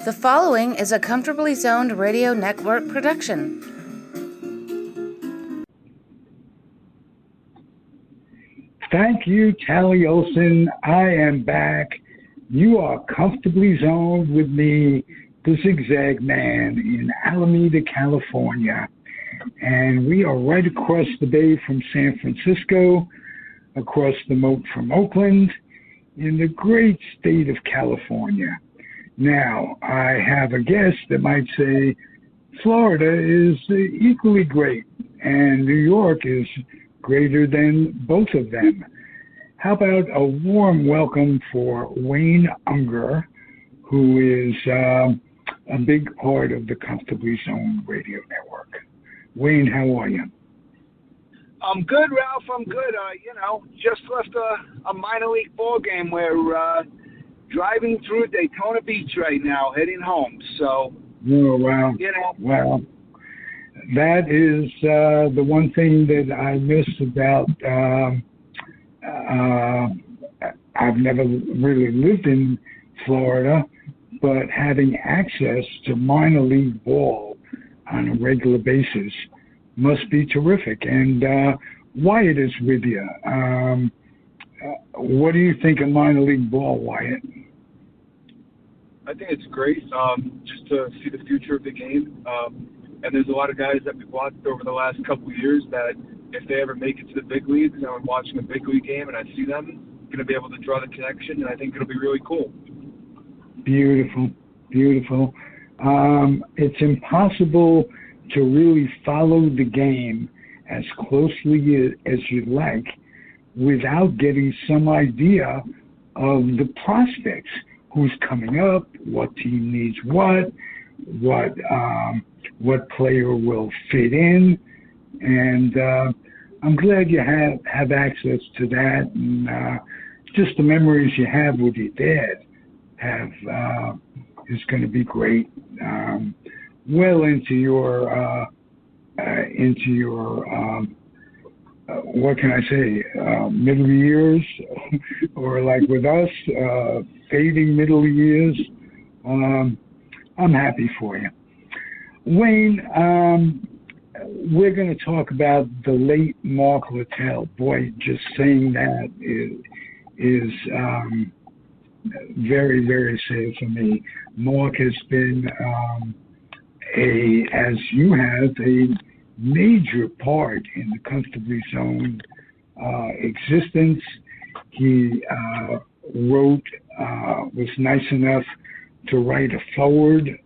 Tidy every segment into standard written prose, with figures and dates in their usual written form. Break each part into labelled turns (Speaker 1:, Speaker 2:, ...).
Speaker 1: The following is a Comfortably Zoned Radio Network production.
Speaker 2: Thank you, Tally Olson. I am back. You are comfortably zoned with me, the Zigzag Man, in Alameda, California. And we are right across the bay from San Francisco, across the moat from Oakland, in the great state of California. Now, I have a guest that might say Florida is equally great, and New York is greater than both of them. How about a warm welcome for Wayne Unger, who is a big part of the Comfortably Zoned Radio Network. Wayne, how are you?
Speaker 3: I'm good, Ralph. I'm good. Just left a minor league ball game. We're driving through Daytona Beach right now, heading home. So,
Speaker 2: wow. Well, that is the one thing that I miss about. I've never really lived in Florida, but having access to minor league ball on a regular basis must be terrific. And Wyatt is with you. What do you think of minor league ball, Wyatt?
Speaker 4: I think it's great just to see the future of the game. And there's a lot of guys that we've watched over the last couple of years that if they ever make it to the big leagues and I'm watching a big league game and I see them, I'm going to be able to draw the connection, and I think it'll be really cool.
Speaker 2: Beautiful, beautiful. It's impossible to really follow the game as closely as you'd like without getting some idea of the prospects. Who's coming up, what team needs what player will fit in, and I'm glad you have access to that, and just the memories you have with your dad is going to be great. Well into your what can I say, middle years, or like with us, fading middle years. I'm happy for you. Wayne, we're going to talk about the late Mark Littell. Boy, just saying that is very, very sad for me. Mark has been as you have, a major part in the Comfortably Zoned existence. He was nice enough to write a foreword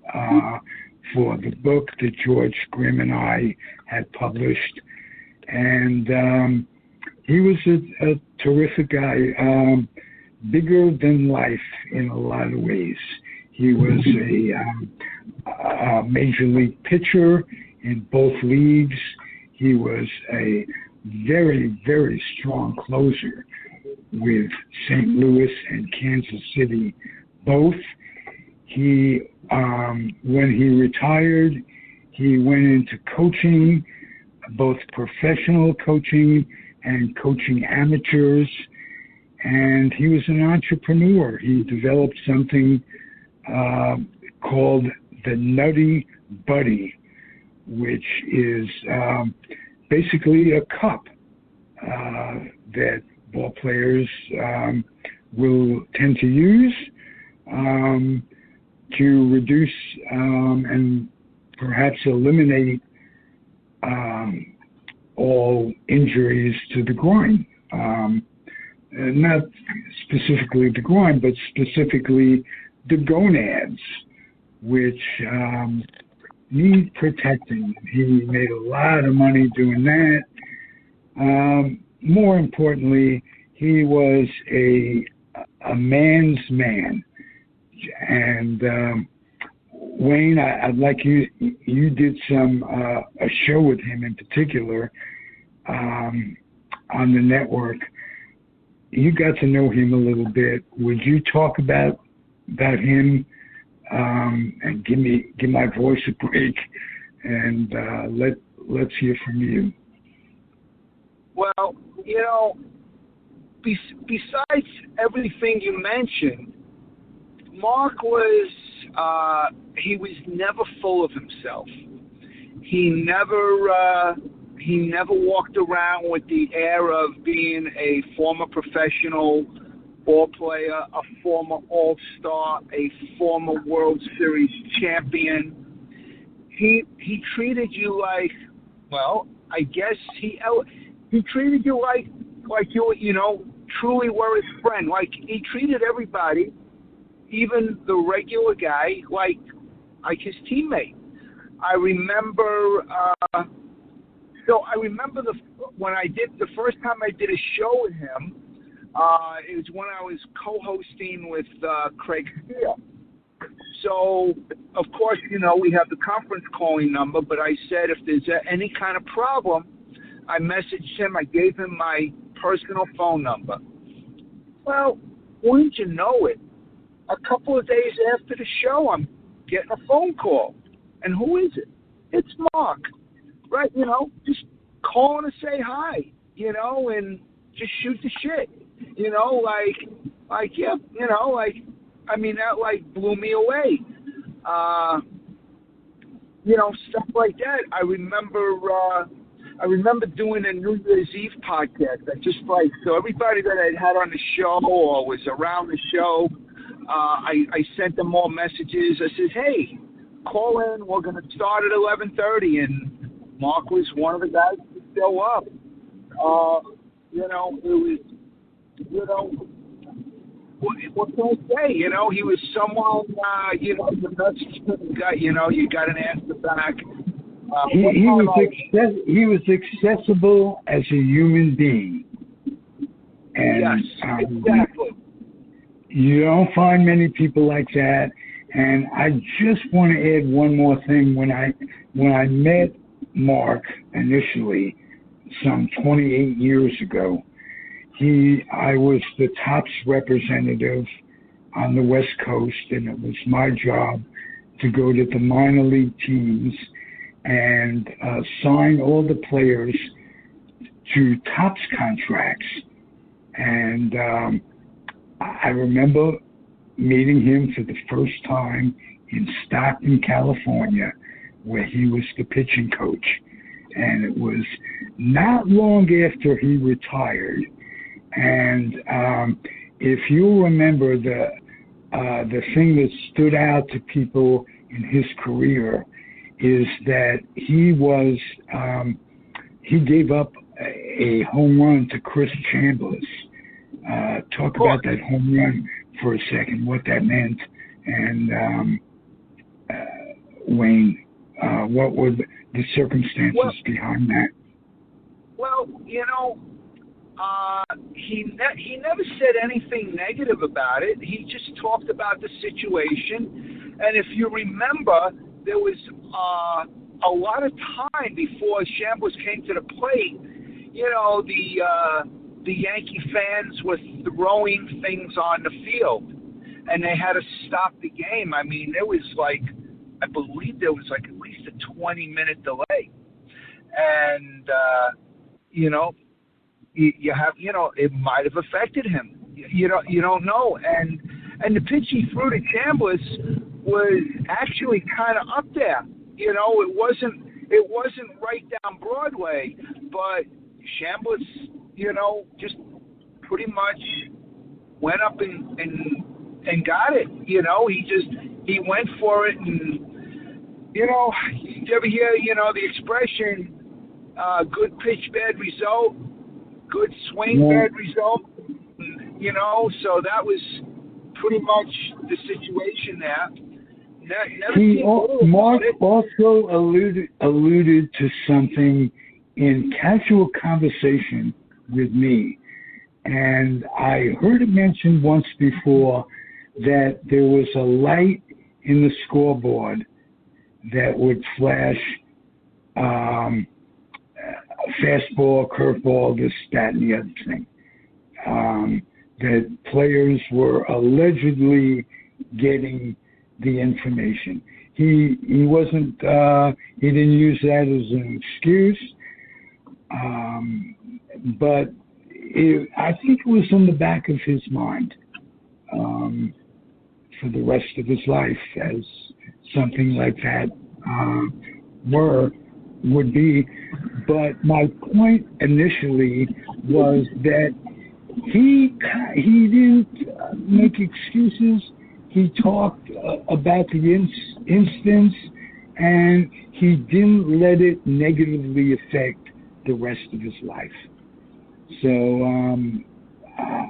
Speaker 2: for the book that George Grimm and I had published. And he was a terrific guy, bigger than life in a lot of ways. He was a major league pitcher in both leagues. He was a very, very strong closer with St. Louis and Kansas City both. He, when he retired, he went into coaching, both professional coaching and coaching amateurs, and he was an entrepreneur. He developed something called the Nutty Buddy, which is basically a cup that ball players will tend to use to reduce and perhaps eliminate all injuries to the groin. Not specifically the groin, but specifically the gonads, which need protecting. He made a lot of money doing that. More importantly, he was a man's man. And Wayne, I'd like you did a show with him in particular on the network. You got to know him a little bit. Would you talk about him and give my voice a break, and let's hear from you.
Speaker 3: Well, besides everything you mentioned, Mark was he was never full of himself. He never walked around with the air of being a former professional ball player, a former All-Star, a former World Series champion. He treated you like, well, I guess he treated you like you truly were his friend. Like he treated everybody, even the regular guy, like his teammate. I remember. So I remember the first time I did a show with him. It was when I was co-hosting with Craig Steele. So, of course, we have the conference calling number, but I said if there's any kind of problem, I messaged him. I gave him my personal phone number. Well, wouldn't you know it, a couple of days after the show, I'm getting a phone call. And who is it? It's Mark. Right, just calling to say hi, and just shoot the shit, that blew me away. Stuff like that. I remember doing a New Year's Eve podcast. So everybody that I had on the show or was around the show, I sent them all messages. I said, hey, call in. We're going to start at 11:30, and Mark was one of the guys to show up. It was, what can I say? He was someone, the message got, you got an answer back.
Speaker 2: He was accessible as a human being. And,
Speaker 3: yes, exactly.
Speaker 2: You don't find many people like that. And I just want to add one more thing. When I met Mark initially, some 28 years ago, I was the Topps representative on the West Coast, and it was my job to go to the minor league teams and sign all the players to Topps contracts. And I remember meeting him for the first time in Stockton, California, where he was the pitching coach. And it was not long after he retired. And if you remember, the thing that stood out to people in his career is that he gave up a home run to Chris Chambliss. Talk about that home run for a second, what that meant. And Wayne, what were the circumstances behind that?
Speaker 3: Well, he never said anything negative about it. He just talked about the situation. And if you remember, there was a lot of time before Chambliss came to the plate. The Yankee fans were throwing things on the field, and they had to stop the game. I mean, I believe there was at least a 20-minute delay. And, you have, it might have affected him. You don't know. And the pitch he threw to Chambliss was actually kind of up there. It wasn't right down Broadway, but Chambliss, just pretty much went up and got it. He went for it, and you ever hear the expression, good pitch, bad result, good swing, bad result. So that was pretty much the situation there.
Speaker 2: Mark also alluded to something in casual conversation with me, and I heard it mentioned once before that there was a light in the scoreboard that would flash fastball, curveball, this, that, and the other thing. That players were allegedly getting the information. He wasn't. He didn't use that as an excuse, but I think it was in the back of his mind for the rest of his life, as something like that would be. But my point initially was that he didn't make excuses. He talked about the instance, and he didn't let it negatively affect the rest of his life. So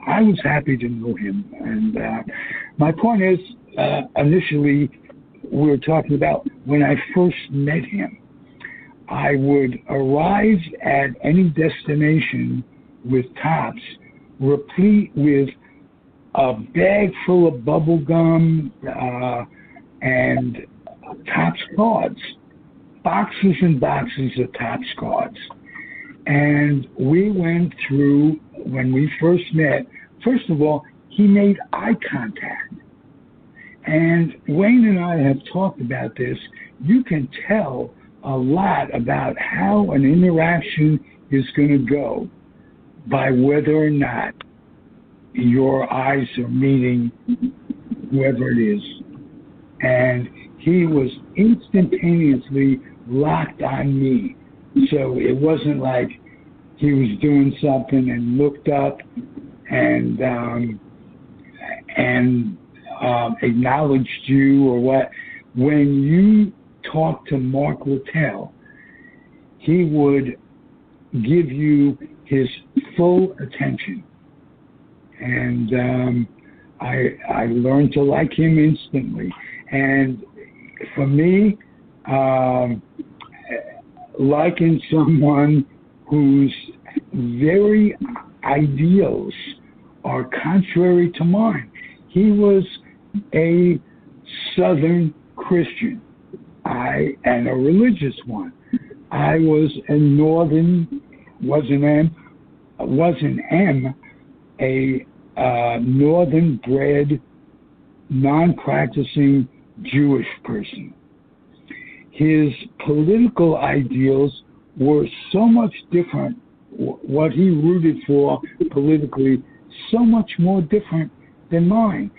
Speaker 2: I was happy to know him. And my point is, initially, we were talking about when I first met him. I would arrive at any destination with Tops, replete with a bag full of bubble gum and Tops cards, boxes and boxes of Tops cards. And we went through, when we first met, first of all, he made eye contact. And Wayne and I have talked about this. You can tell a lot about how an interaction is going to go by whether or not your eyes are meeting whoever it is. And he was instantaneously locked on me. So it wasn't like he was doing something and looked up and acknowledged you or what. When you talk to Mark Littell, he would give you his full attention. And I learned to like him instantly. And for me, liking someone whose very ideals are contrary to mine. He was a Southern Christian, and a religious one. I was a Northern, a Northern-bred, non-practicing Jewish person. His political ideals were so much different, what he rooted for politically, so much more different than mine.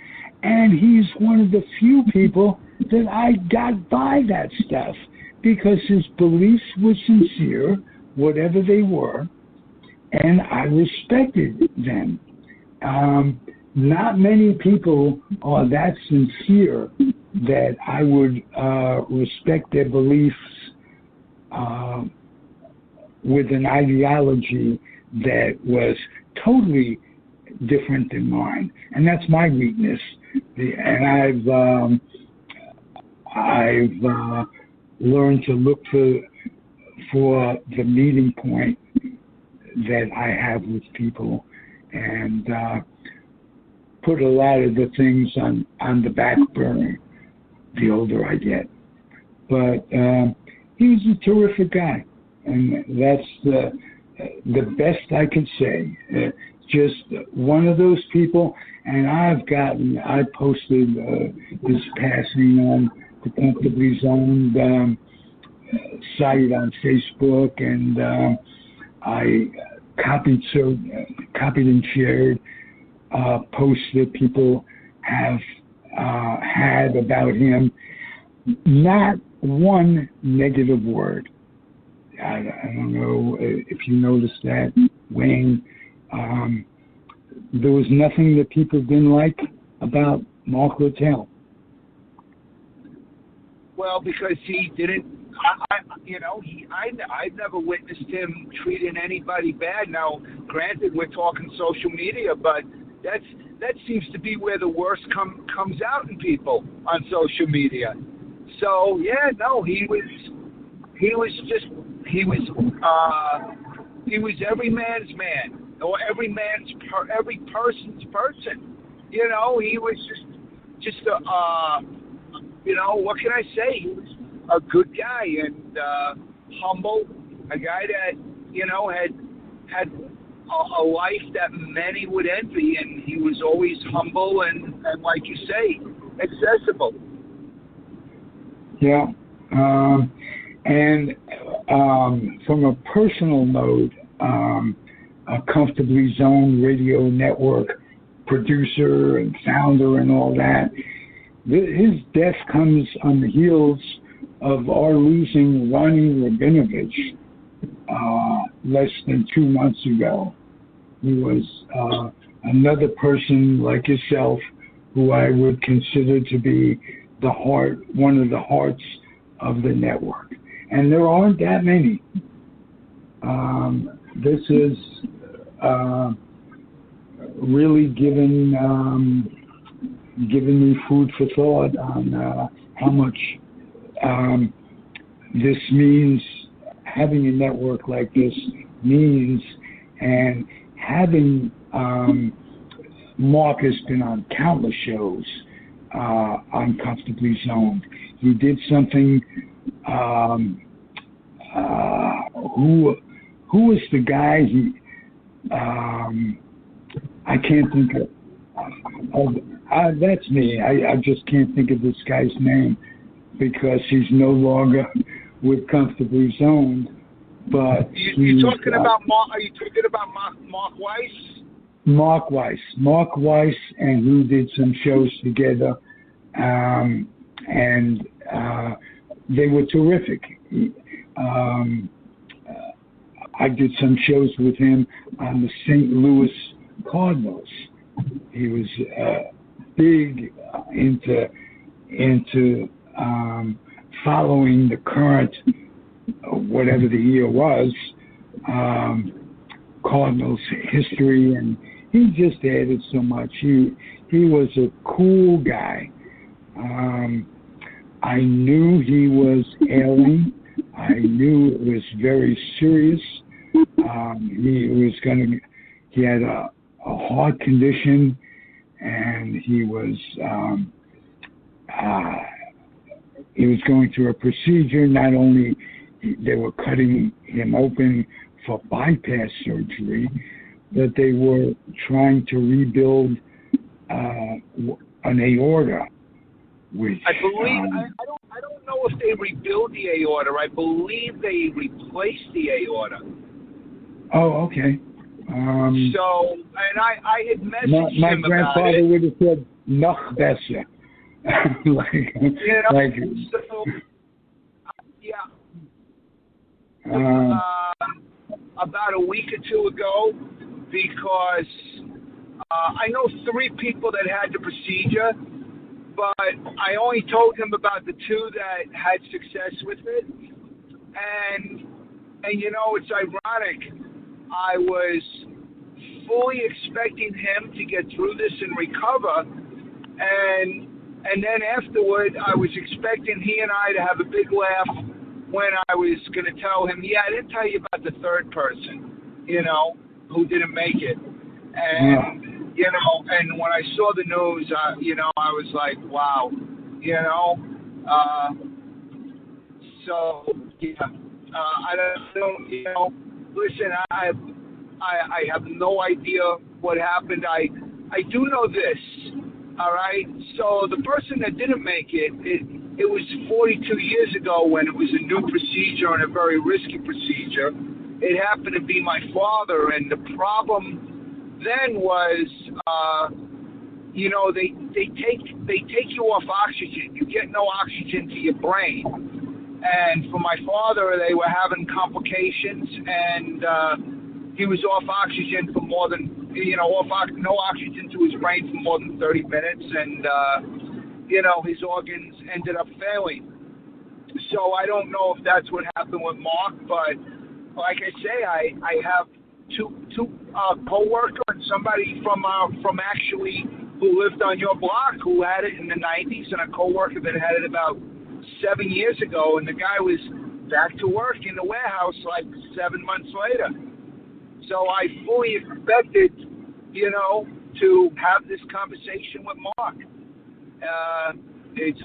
Speaker 2: And he's one of the few people that I got by that stuff because his beliefs were sincere, whatever they were, and I respected them. Not many people are that sincere that I would respect their beliefs with an ideology that was totally different than mine, and that's my weakness. And I've learned to look for the meeting point that I have with people, and put a lot of the things on the back burner the older I get. But he's a terrific guy, and that's the best I can say. Just one of those people, and I posted his passing on the Comfortably Zoned site on Facebook, and I copied and shared posts that people have had about him. Not one negative word. I don't know if you noticed that, Wayne. There was nothing that people didn't like about Mark Littell.
Speaker 3: Well, because he didn't, I've never witnessed him treating anybody bad. Now, granted, we're talking social media, but that seems to be where the worst comes out in people on social media. So yeah, no, he was every man's man, or every person's person. He was just what can I say? He was a good guy and humble, a guy that had a life that many would envy, and he was always humble and like you say, accessible.
Speaker 2: Yeah, and from a personal note, a Comfortably Zoned radio network producer and founder and all that, his death comes on the heels of our losing Ronnie Rabinovich less than 2 months ago. He was another person like yourself who I would consider to be one of the hearts of the network. And there aren't that many. This is really given me food for thought on how much this means, having a network like this means, and having Mark has been on countless shows on Comfortably Zoned. He did something. Who was the guy? I can't think of. That's me. I just can't think of this guy's name because he's no longer with Comfortably Zoned. But
Speaker 3: you're talking about Mark? Are you talking about Mark Weiss?
Speaker 2: Mark Weiss, and who did some shows together, and they were terrific. I did some shows with him on the St. Louis Cardinals. He was big into following the current, whatever the year was, Cardinals history, and he just added so much. He was a cool guy. I knew he was ailing. I knew it was very serious. He had a heart condition, and he was going through a procedure. Not only they were cutting him open for bypass surgery, but they were trying to rebuild an aorta. Which
Speaker 3: I believe I don't know if they rebuild the aorta. I believe they replaced the aorta.
Speaker 2: Oh, okay.
Speaker 3: So, and I had messaged
Speaker 2: my
Speaker 3: him
Speaker 2: grandfather
Speaker 3: about it.
Speaker 2: would have said "noch besser."
Speaker 3: About a week or two ago, because I know 3 people that had the procedure, but I only told him about the 2 that had success with it. And it's ironic. I was fully expecting him to get through this and recover, and then afterward, I was expecting he and I to have a big laugh when I was going to tell him, yeah, I didn't tell you about the 3rd person, who didn't make it. And, and when I saw the news, I was like, wow, so, yeah, I don't, listen, I have no idea what happened. I do know this, all right? So the person that didn't make it was 42 years ago when it was a new procedure and a very risky procedure. It happened to be my father, and the problem then was, they take you off oxygen. You get no oxygen to your brain. And for my father, they were having complications, and he was off oxygen for more than, no oxygen to his brain for more than 30 minutes, and, his organs ended up failing. So I don't know if that's what happened with Mark, but like I say, I have two co-workers and somebody from actually who lived on your block who had it in the 90s, and a co-worker that had it about 7 years ago, and the guy was back to work in the warehouse like 7 months later. So I fully expected, to have this conversation with Mark. It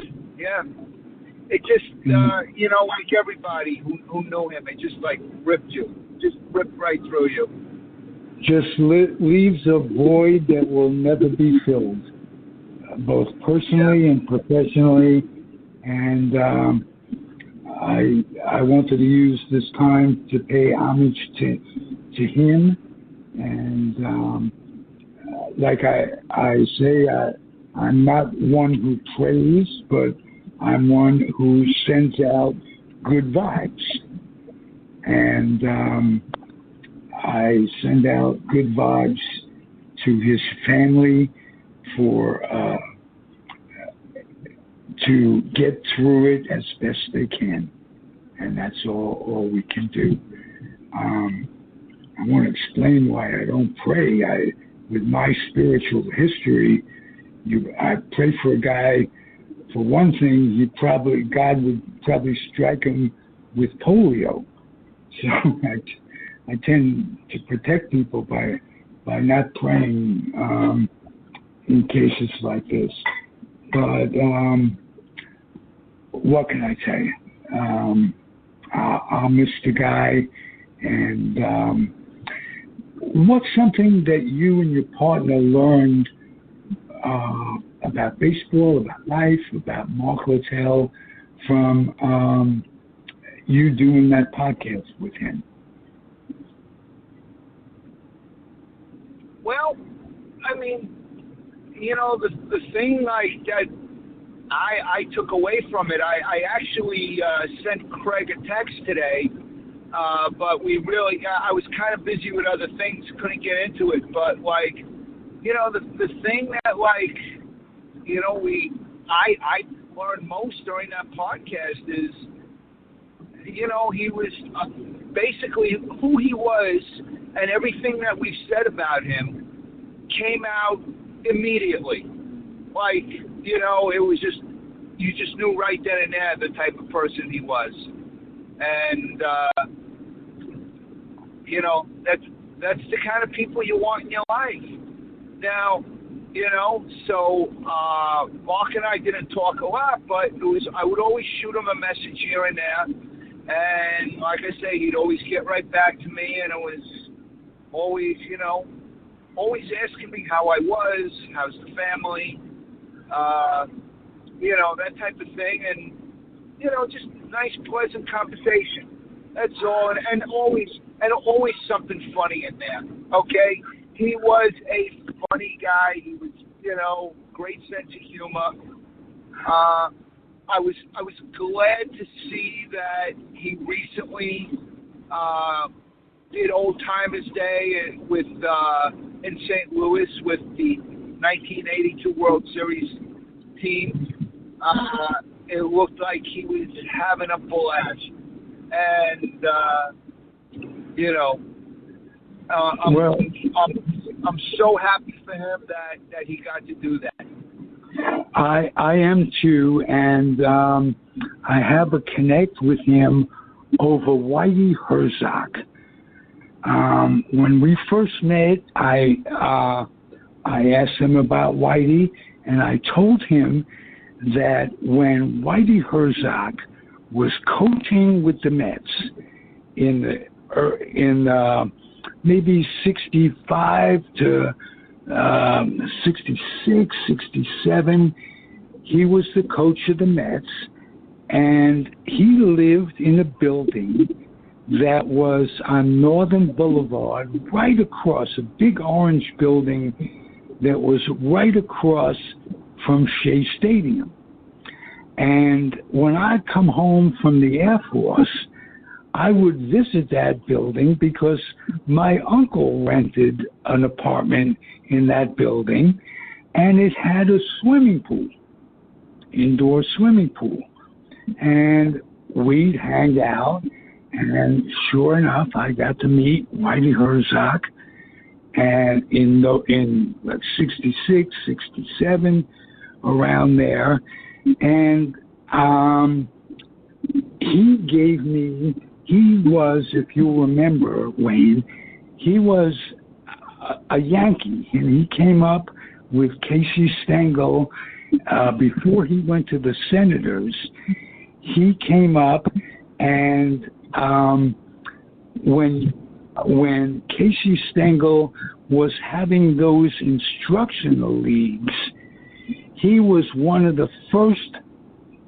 Speaker 3: just, like everybody who knew him, it just like ripped right through you.
Speaker 2: Just leaves a void that will never be filled, both personally and professionally. And I wanted to use this time to pay homage to him. And like I say, I'm not one who prays, but I'm one who sends out good vibes. And I send out good vibes to his family for to get through it as best they can. And that's all we can do. I want to explain why I don't pray. With my spiritual history, I pray for a guy. For one thing, God would probably strike him with polio. So I tend to protect people by not praying in cases like this. But what can I tell you? I'll miss the guy. And what's something that you and your partner learned about baseball, about life, about Mark Littell from you doing that podcast with him?
Speaker 3: Well, I mean, the thing like that I took away from it, I actually sent Craig a text today, but I was kind of busy with other things, couldn't get into it, but the thing that I learned most during that podcast is, he was basically who he was, and everything that we've said about him came out immediately. It was just, you just knew right then and there the type of person he was. And, that's the kind of people you want in your life. Now, so Mark and I didn't talk a lot, but I would always shoot him a message here and there. And like I say, he'd always get right back to me, and it was always, always asking me how I was, how's the family, that type of thing, and, just nice, pleasant conversation. That's all, and always something funny in there, okay? He was a funny guy. He was, great sense of humor. I was glad to see that he recently did Old Timers Day with in St. Louis with the 1982 World Series team. It looked like he was having a blast, and I'm so happy for him that he got to do that.
Speaker 2: I am too, and I have a connect with him over Whitey Herzog. When we first met, I asked him about Whitey, and I told him that when Whitey Herzog was coaching with the Mets in maybe 65 to 66, 67, he was the coach of the Mets, and he lived in a building that was on Northern Boulevard, right across, a big orange building that was right across from Shea Stadium. And when I'd come home from the Air Force, I would visit that building because my uncle rented an apartment in that building, and it had a swimming pool, indoor swimming pool. And we'd hang out, and sure enough, I got to meet Whitey Herzog, and in 66, 67, around there, and he was, if you remember, Wayne, he was a Yankee, and he came up with Casey Stengel before he went to the Senators. He came up, and when Casey Stengel was having those instructional leagues, he was one of the first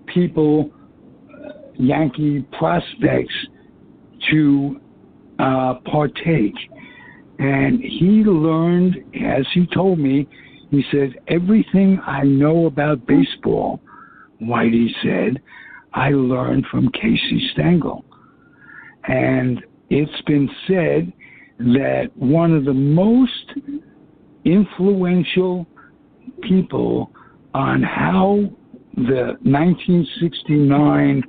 Speaker 2: people, Yankee prospects, to partake. And he learned, as he told me, He said, everything I know about baseball, Whitey said, I learned from Casey Stengel. And it's been said that one of the most influential people on how the 1969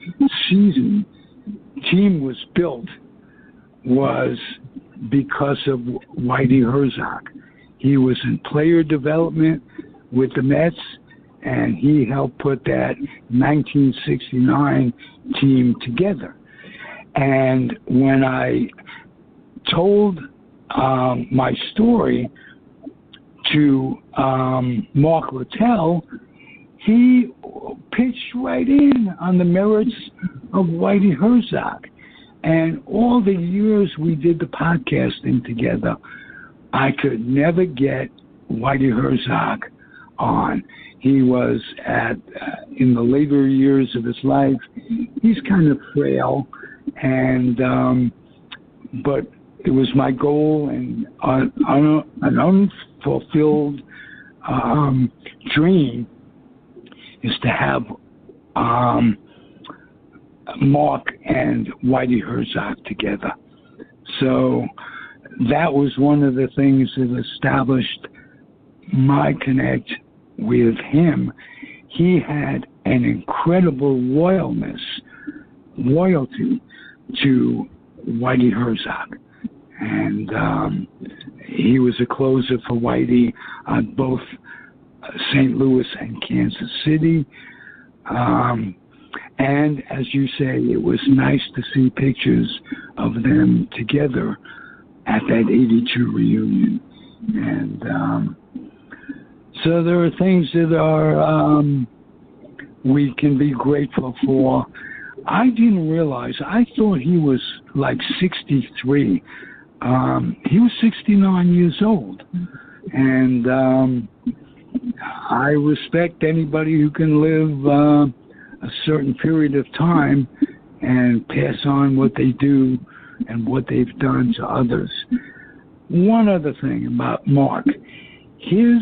Speaker 2: season team was built was because of Whitey Herzog. He was in player development with the Mets, and he helped put that 1969 team together. And when I told my story to Mark Littell, he pitched right in on the merits of Whitey Herzog. And all the years we did the podcasting together, I could never get Whitey Herzog on. He was in the later years of his life, he's kind of frail, and but it was my goal and an unfulfilled dream is to have Mark and Whitey Herzog together. So that was one of the things that established my connect with him. He had an incredible loyalty to Whitey Herzog. And he was a closer for Whitey on both St. Louis and Kansas City. And as you say, it was nice to see pictures of them together at that 82 reunion. And so there are things that are we can be grateful for. I didn't realize, I thought he was like 63. He was 69 years old. And I respect anybody who can live a certain period of time and pass on what they do and what they've done to others. One other thing about Mark, his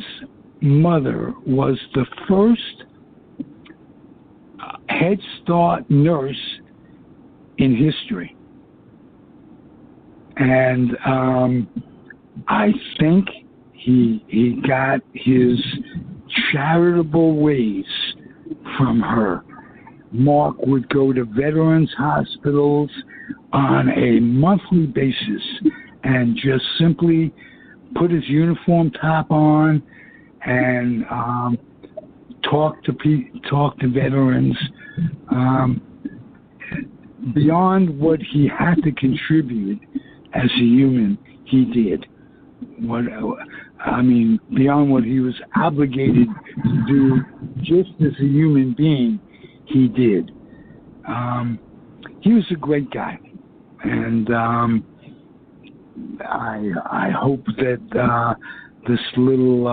Speaker 2: mother was the first Head Start nurse in history. And I think he got his charitable ways from her. Mark would go to veterans hospitals on a monthly basis and just simply put his uniform top on and talk to veterans. Beyond what he had to contribute as a human, he did. Beyond what he was obligated to do just as a human being, he did. He was a great guy. And I hope that this little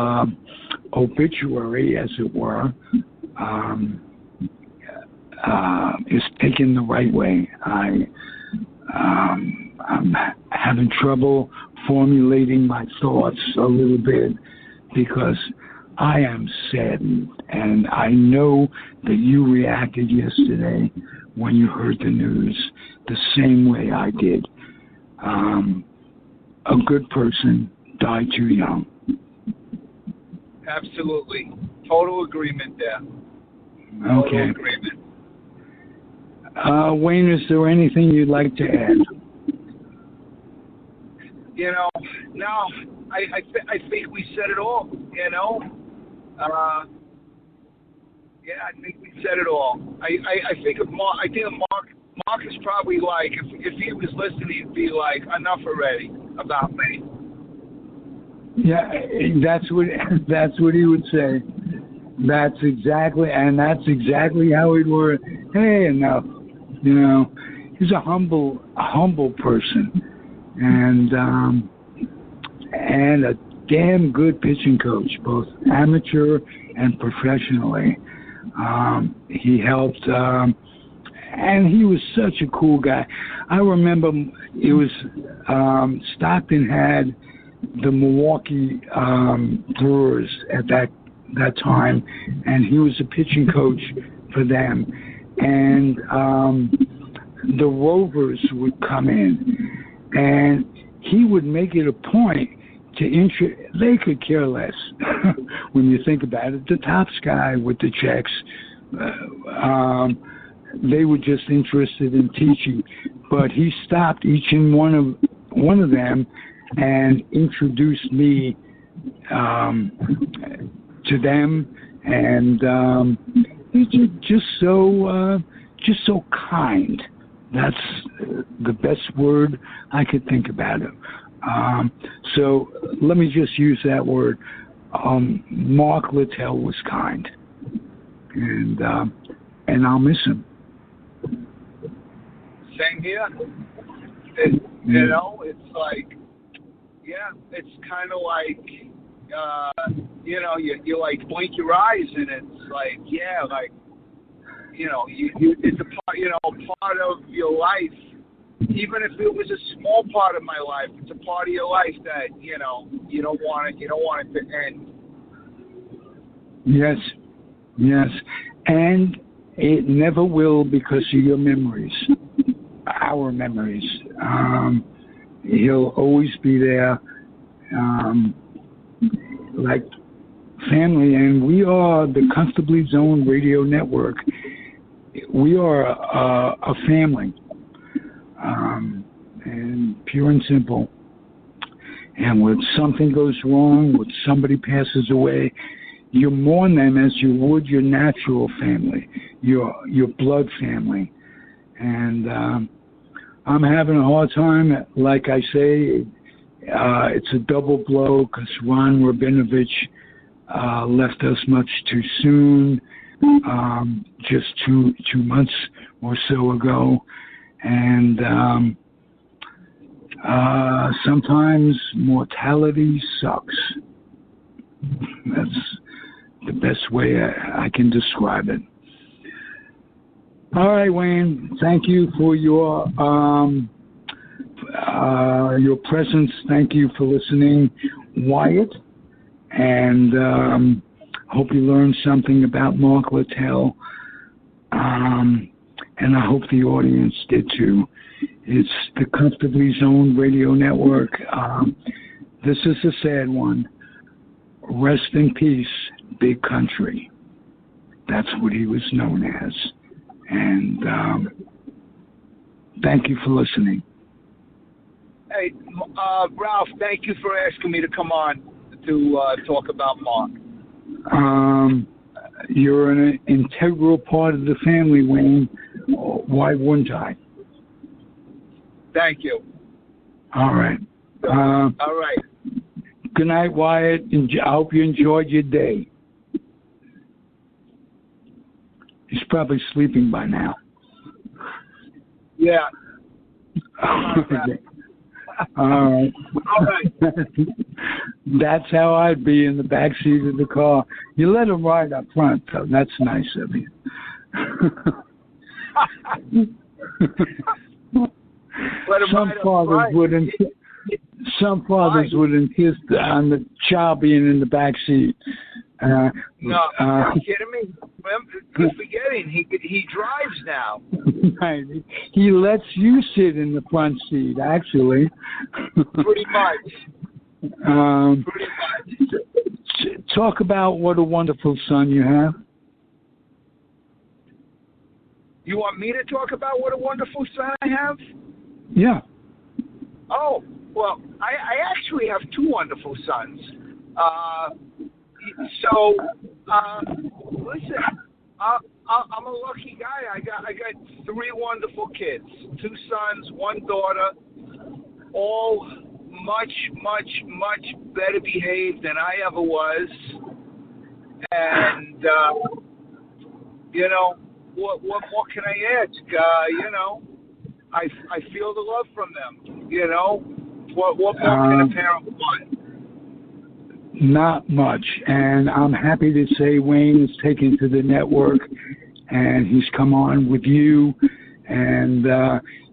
Speaker 2: obituary, as it were, is taken the right way. I'm having trouble formulating my thoughts a little bit because I am saddened, and I know that you reacted yesterday when you heard the news the same way I did. A good person died too young.
Speaker 3: Absolutely. Total agreement there.
Speaker 2: Okay.
Speaker 3: Total agreement.
Speaker 2: Wayne, is there anything you'd like to add?
Speaker 3: No, I think we said it all, I think we said it all. I think of Mark. I think of Mark is probably like, if he was listening, he'd be like, enough already about me.
Speaker 2: Yeah, that's what he would say. That's exactly how he'd word. Hey, enough. He's a humble person, and a damn good pitching coach, both amateur and professionally. He helped, and he was such a cool guy. I remember it was Stockton had the Milwaukee Brewers at that time, and he was a pitching coach for them. And the Rovers would come in, and he would make it a point to they could care less when you think about it. The Tops guy with the checks, they were just interested in teaching. But he stopped each and one of them and introduced me to them, and he's just so kind. That's the best word I could think about it. So let me just use that word. Mark Littell was kind, and I'll miss him.
Speaker 3: Same here. You know, it's like, yeah, it's kind of like, you know, you like blink your eyes and it's like, yeah, like, you know, it's a part, you know, part of your life. Even if it was a small part of my life, it's a part of your life that, you know, you don't want it to end. Yes,
Speaker 2: and it never will because of your memories, our memories. He'll always be there, like family, and we are the Comfortably Zoned Radio Network. We are a family, and pure and simple. And when something goes wrong, when somebody passes away, you mourn them as you would your natural family, your blood family. And I'm having a hard time. Like I say, it's a double blow because Ron Rabinovich left us much too soon, just two months or so ago. And sometimes mortality sucks. That's the best way I can describe it. All right, Wayne, thank you for your presence. Thank you for listening, Wyatt. And hope you learned something about Mark Littell. And I hope the audience did too. It's the Comfortably Zoned Radio Network. This is a sad one. Rest in peace, Big Country. That's what he was known as. And thank you for listening.
Speaker 3: Hey, Ralph, thank you for asking me to come on to talk about Mark.
Speaker 2: You're an integral part of the family, Wayne. Why wouldn't I?
Speaker 3: Thank you.
Speaker 2: All right.
Speaker 3: All right.
Speaker 2: Good night, Wyatt. I hope you enjoyed your day. He's probably sleeping by now.
Speaker 3: Yeah.
Speaker 2: All right.
Speaker 3: All right.
Speaker 2: That's how I'd be in the back seat of the car. You let him ride up front, though. That's nice of you. Some fathers would insist on the child being in the back seat.
Speaker 3: No, are you kidding me? You're forgetting he drives now.
Speaker 2: Right. He lets you sit in the front seat, actually.
Speaker 3: Pretty much. Pretty much.
Speaker 2: Talk about what a wonderful son you have.
Speaker 3: You want me to talk about what a wonderful son I have?
Speaker 2: Yeah.
Speaker 3: Oh, well, I actually have two wonderful sons. Listen, I'm a lucky guy. I got three wonderful kids, two sons, one daughter, all much, much, much better behaved than I ever was. And, you know, what more can I ask? You know, I feel the love from them. You know, what more can a parent want?
Speaker 2: Not much, and I'm happy to say Wayne is taken to the network, and he's come on with you, and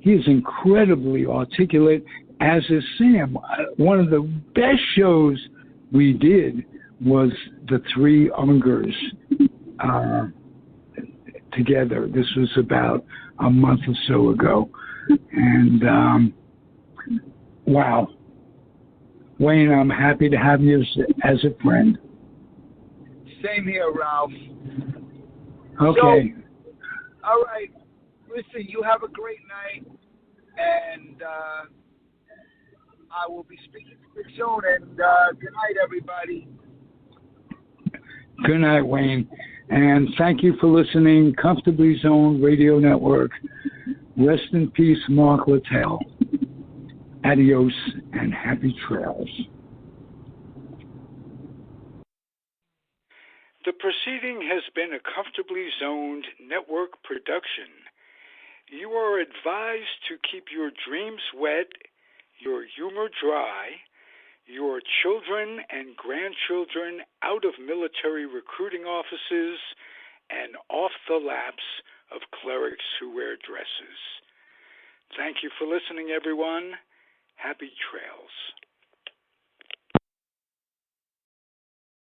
Speaker 2: he is incredibly articulate. as is Sam. One of the best shows we did was the three Ungers together. This was about a month or so ago. And wow. Wayne, I'm happy to have you as a friend.
Speaker 3: Same here, Ralph.
Speaker 2: Okay.
Speaker 3: So, all right. Listen, you have a great night, and I will be speaking to you soon. And good night, everybody.
Speaker 2: Good night, Wayne. And thank you for listening. Comfortably Zoned Radio Network. Rest in peace, Mark Littell. Adios and happy trails.
Speaker 5: The proceeding has been a Comfortably Zoned network production. You are advised to keep your dreams wet, your humor dry, your children and grandchildren out of military recruiting offices and off the laps of clerics who wear dresses. Thank you for listening, everyone. Happy trails.